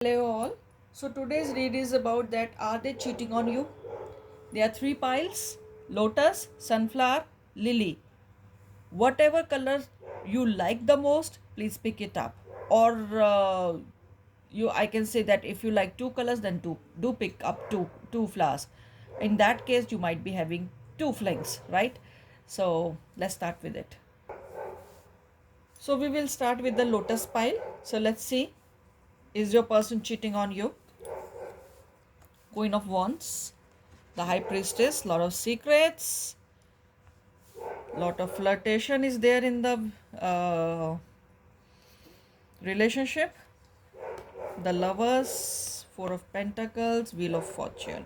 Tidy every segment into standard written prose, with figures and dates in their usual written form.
Hello all. So today's read is about that are they cheating on you? There are three piles: lotus, sunflower, lily. Whatever color you like the most, please pick it up. Or I can say that if you like two colors, then do pick up two flowers. In that case, you might be having two flings, right? So let's start with it. So we will start with the lotus pile. So let's see, is your person cheating on you? Queen of Wands, the High Priestess, lot of secrets, lot of flirtation is there in the relationship. The Lovers, Four of Pentacles, Wheel of Fortune.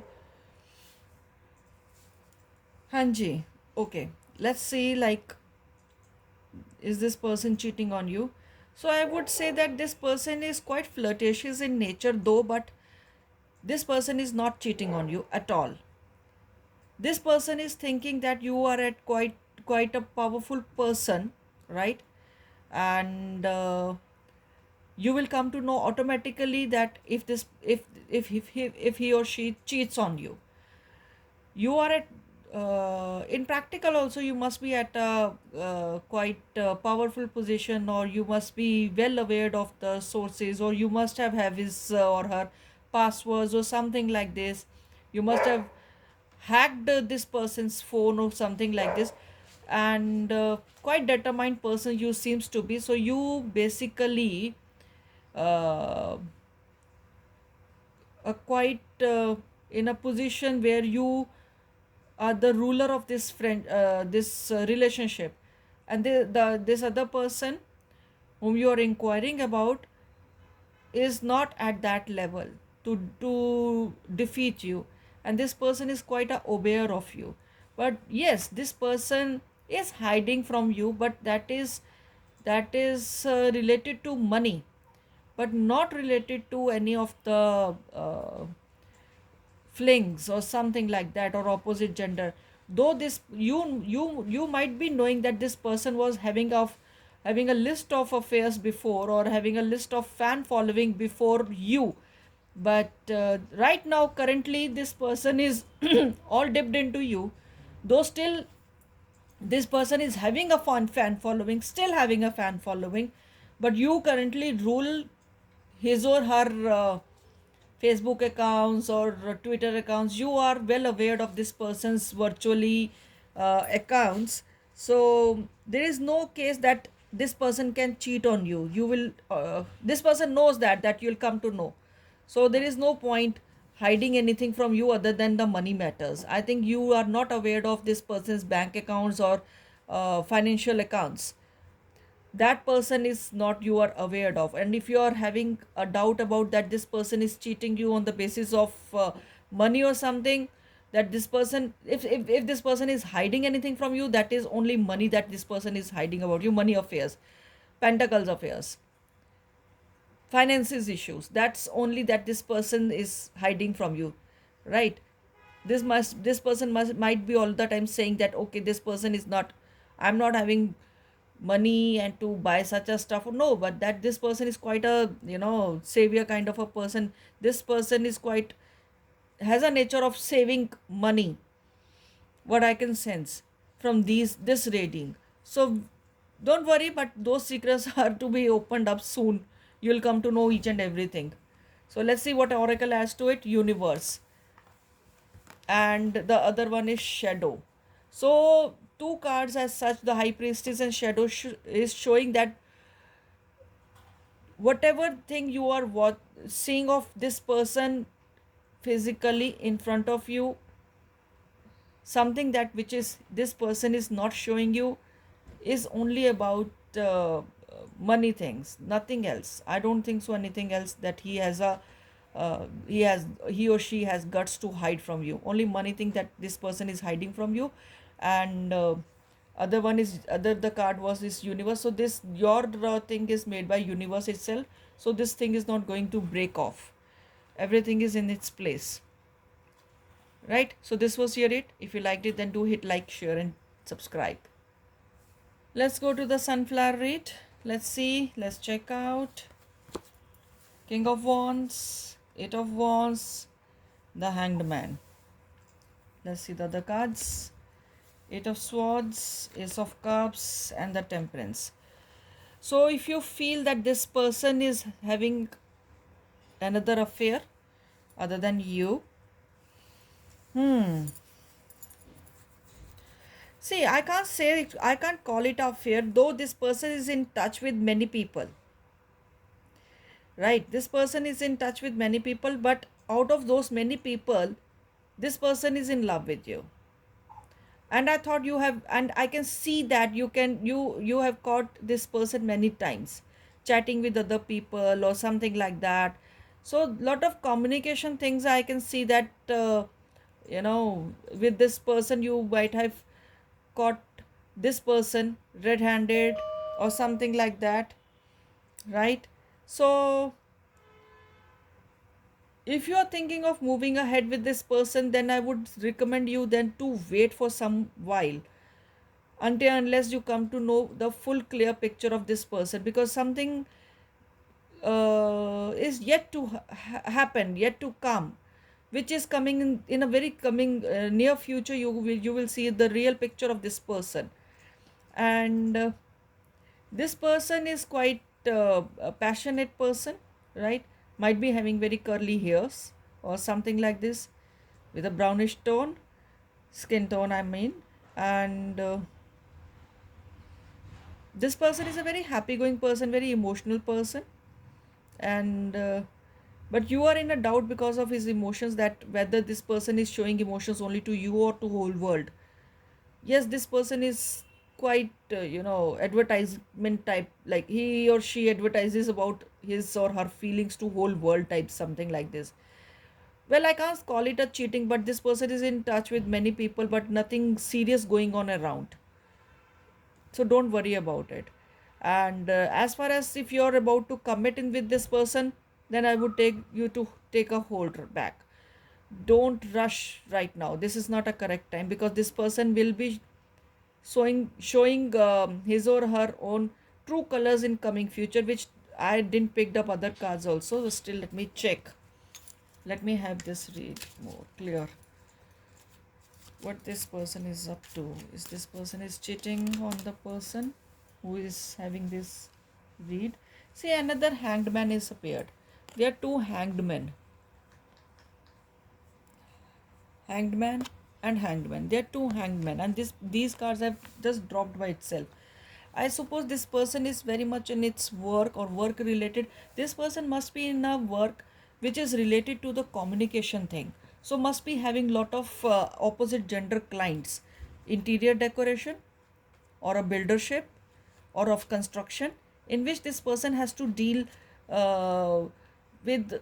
Hanji, okay, let's see, like, is this person cheating on you? So I would say that this person is quite flirtatious in nature, though, but this person is not cheating on you at all. This person is thinking that you are at quite a powerful person, right? And you will come to know automatically that if he or she cheats on you, you are at in practical also, you must be at a quite powerful position, or you must be well aware of the sources, or you must have his or her passwords or something like this. You must have hacked this person's phone or something like this. And quite determined person you seems to be, so you basically uh, quite in a position where you are the ruler of this relationship. And this other person whom you are inquiring about is not at that level to defeat you, and this person is quite aware of you. But yes, this person is hiding from you, but that is related to money, but not related to any of the flings or something like that, or opposite gender. Though this you might be knowing that this person was having a list of affairs before, or having a list of fan following before you. But right now, currently, this person is all dipped into you, though still this person is having a fan following, still having a fan following. But you currently rule his or her Facebook accounts or Twitter accounts. You are well aware of this person's virtually accounts. So there is no case that this person can cheat on you. You will this person knows that you'll come to know. So there is no point hiding anything from you other than the money matters. I think you are not aware of this person's bank accounts or financial accounts. That person is not you are aware of. And if you are having a doubt about that this person is cheating you on the basis of money or something, that this person, if this person is hiding anything from you, that is only money that this person is hiding about you. Money affairs, pentacles affairs, finances issues, that's only that this person is hiding from you, right? This person must might be all the time saying that okay, this person is not, I'm not having money and to buy such a stuff. No, but that this person is quite a savior kind of a person. This person is quite, has a nature of saving money, what I can sense from this reading. So don't worry, but those secrets are to be opened up soon. You'll come to know each and everything. So let's see what oracle adds to it. Universe, and the other one is shadow. So two cards as such, the high priestess and shadow, is showing that whatever thing you are seeing of this person physically in front of you, something that which is this person is not showing you, is only about money things, nothing else. I don't think so anything else that he or she has guts to hide from you. Only money thing that this person is hiding from you. And other one is other the card was this universe. So this your thing is made by universe itself, so this thing is not going to break off. Everything is in its place, right? So this was your it. If you liked it, then do hit like, share and subscribe. Let's go to the sunflower read. Let's see, let's check out. King of Wands, Eight of Wands, the Hanged Man. Let's see the other cards. Eight of Swords, Ace of Cups, and the Temperance. So if you feel that this person is having another affair other than you, hmm. See, I can't say it, I can't call it affair, though this person is in touch with many people, right? This person is in touch with many people, but out of those many people, this person is in love with you. And I thought you have, and I can see that you have caught this person many times chatting with other people or something like that. So lot of communication things I can see that with this person you might have caught this person red-handed or something like that, right? So if you are thinking of moving ahead with this person, then I would recommend you then to wait for some while, until unless you come to know the full clear picture of this person, because something is yet to happen, yet to come, which is coming in a very coming near future. You will see the real picture of this person. And this person is quite a passionate person, right? Might be having very curly hairs or something like this, with a brownish tone, skin tone, I mean. And this person is a very happy going person, very emotional person. And but you are in a doubt because of his emotions, that whether this person is showing emotions only to you or to whole world. Yes, this person is quite advertisement type, like he or she advertises about his or her feelings to whole world type, something like this. Well, I can't call it a cheating, but this person is in touch with many people, but nothing serious going on around. So don't worry about it. And as far as if you're about to commit in with this person, then I would take you to take a hold back. Don't rush right now. This is not a correct time, because this person will be showing his or her own true colors in coming future, which I didn't picked up other cards also. So still, let me check. Let me have this read more clear. What this person is up to? Is this person is cheating on the person who is having this read? See, another hanged man is appeared. There are two hanged men. Hanged man and hanged man. There are two hanged men, and these cards have just dropped by itself. I suppose this person is very much in its work or work related. This person must be in a work which is related to the communication thing. So must be having lot of opposite gender clients, interior decoration or a buildership or of construction, in which this person has to deal uh, with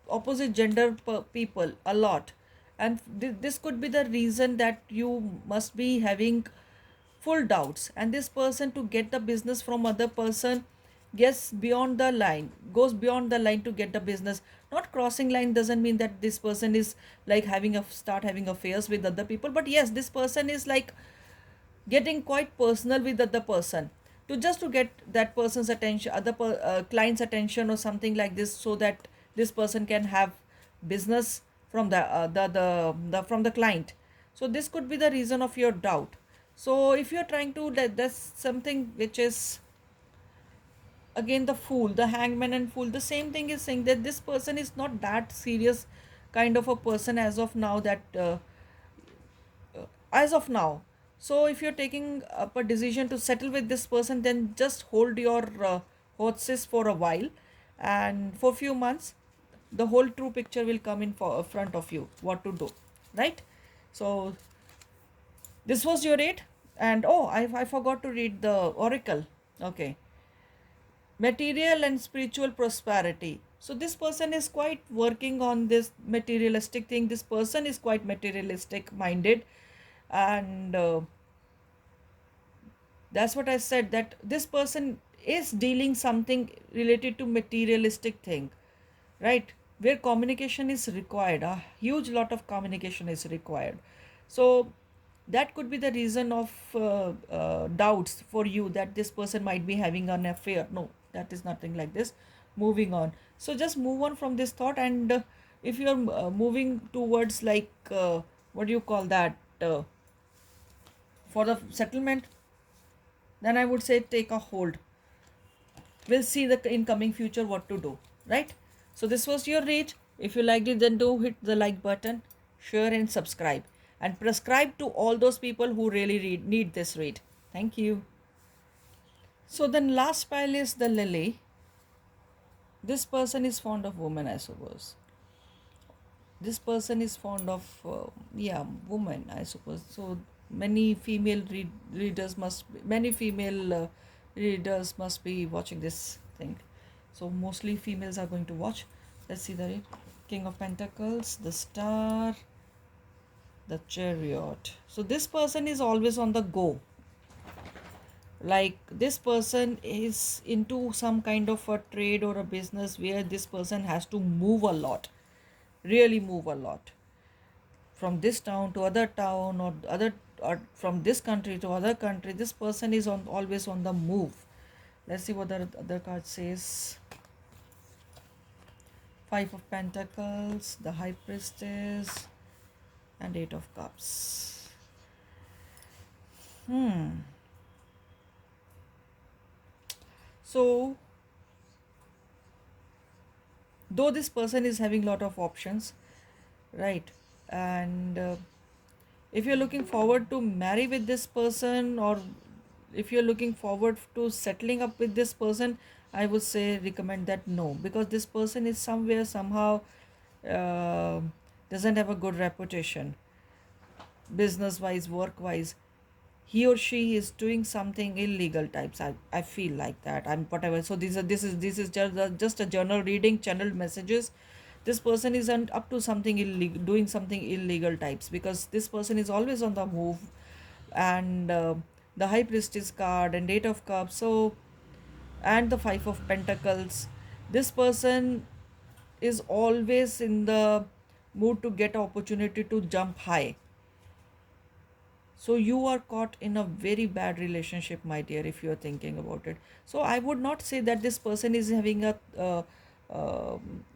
opposite gender people a lot. And this could be the reason that you must be having full doubts, and this person to get the business from other person gets beyond the line, goes beyond the line to get the business. Not crossing line doesn't mean that this person is like having a start having affairs with other people, but yes, this person is like getting quite personal with other person, to just to get that person's attention, client's attention or something like this, so that this person can have business from the from the client. So this could be the reason of your doubt. So if you're trying to that's something which is again the fool, the hangman and fool, the same thing is saying that this person is not that serious kind of a person as of now, that as of now. So if you're taking up a decision to settle with this person, then just hold your horses for a while, and for few months the whole true picture will come in for front of you, what to do, right? So this was your read. And oh, I forgot to read the oracle. Okay, material and spiritual prosperity. So this person is quite working on this materialistic thing. This person is quite materialistic minded, and that's what I said, that this person is dealing something related to materialistic thing, right? Where communication is required, a huge lot of communication is required. So that could be the reason of doubts for you, that this person might be having an affair. No, that is nothing like this. moving on. So just move on from this thought, and if you're moving towards like what do you call that, for the settlement, then I would say take a hold. We'll see the incoming future what to do, right? So this was your read. If you liked it, then do hit the like button, share and subscribe, and prescribe to all those people who really need this read. Thank you. So then last pile is the lily. This person is fond of women, I suppose. This person is fond of yeah, women, I suppose. So many female readers must be, many female readers must be watching this thing. So mostly females are going to watch. Let's see the King of Pentacles, the Star, the Chariot. So this person is always on the go. Like this person is into some kind of a trade or a business where this person has to move a lot, really move a lot, from this town to other town, or other, or from this country to other country. This person is on always on the move. Let's see what the other card says. Five of Pentacles, the High Priestess, and Eight of Cups. So though this person is having lot of options, right, and if you're looking forward to marry with this person, or if you're looking forward to settling up with this person, I would say recommend that no, because this person is somewhere somehow uh, doesn't have a good reputation, business wise, work wise. He or she is doing something illegal types. I feel like that. I'm whatever. So this is just a journal reading, channeled messages. This person isn't up to something illegal, doing something illegal types, because this person is always on the move, and the High Priestess card and Eight of Cups. So and the Five of Pentacles. This person is always in the mood to get opportunity to jump high. So you are caught in a very bad relationship, my dear, if you are thinking about it. So I would not say that this person is having a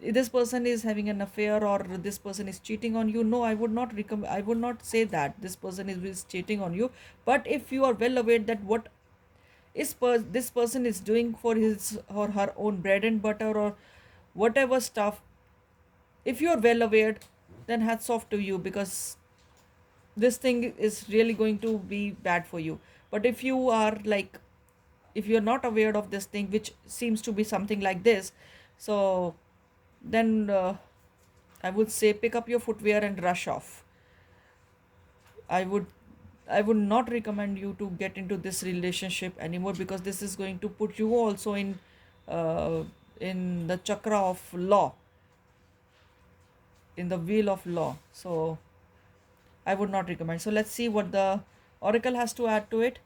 this person is having an affair, or this person is cheating on you. No, I would not I would not say that this person is cheating on you. But if you are well aware that what this person is doing for his or her own bread and butter, or whatever stuff, if you are well aware, then hats off to you, because this thing is really going to be bad for you. But if you are like, if you're not aware of this thing, which seems to be something like this, so then I would say pick up your footwear and rush off. I would i would not recommend you to get into this relationship anymore, because this is going to put you also uh, in the chakra of law, in the wheel of law. So I would not recommend. So let's see what the oracle has to add to it.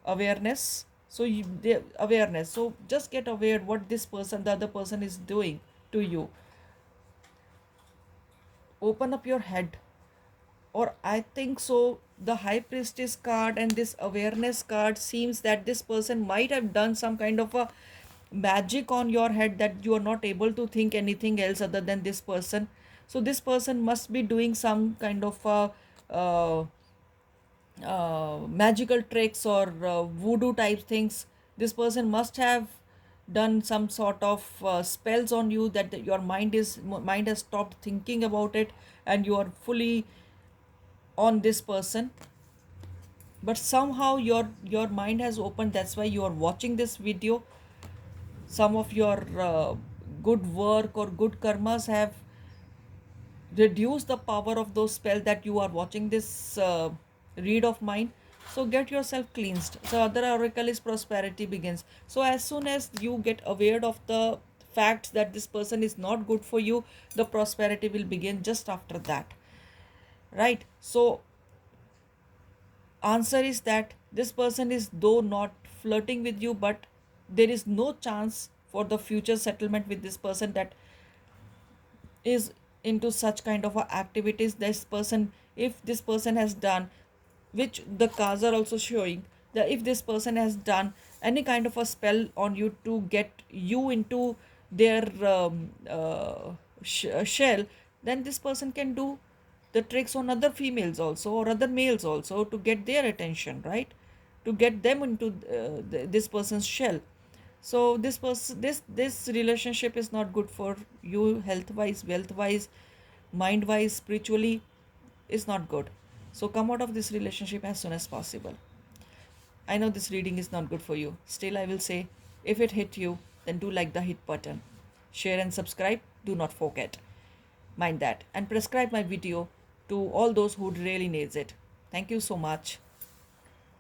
Awareness. So the awareness. So just get aware what this person, the other person is doing to you. Open up your head. Or I think so. The High Priestess card and this awareness card seems that this person might have done some kind of a magic on your head, that you are not able to think anything else other than this person. So this person must be doing some kind of a uh, magical tricks or voodoo type things. This person must have done some sort of spells on you, that your mind has stopped thinking about it, and you are fully on this person. But somehow your mind has opened, that's why you are watching this video. Some of your good work or good karmas have reduce the power of those spells that you are watching this read of mine. So get yourself cleansed. So other oracle is prosperity begins. So as soon as you get aware of the facts that this person is not good for you, the prosperity will begin just after that, right? So answer is that this person is though not flirting with you, but there is no chance for the future settlement with this person, that is into such kind of activities. This person, if this person has done, which the cards are also showing, that if this person has done any kind of a spell on you to get you into their shell, then this person can do the tricks on other females also or other males also to get their attention, right? To get them into this person's shell. So this relationship is not good for you, health wise, wealth wise, mind wise, spiritually, is not good. So come out of this relationship as soon as possible. I know this reading is not good for you. Still, I will say, if it hit you, then do like the hit button. Share and subscribe. Do not forget. Mind that. And prescribe my video to all those who really needs it. Thank you so much.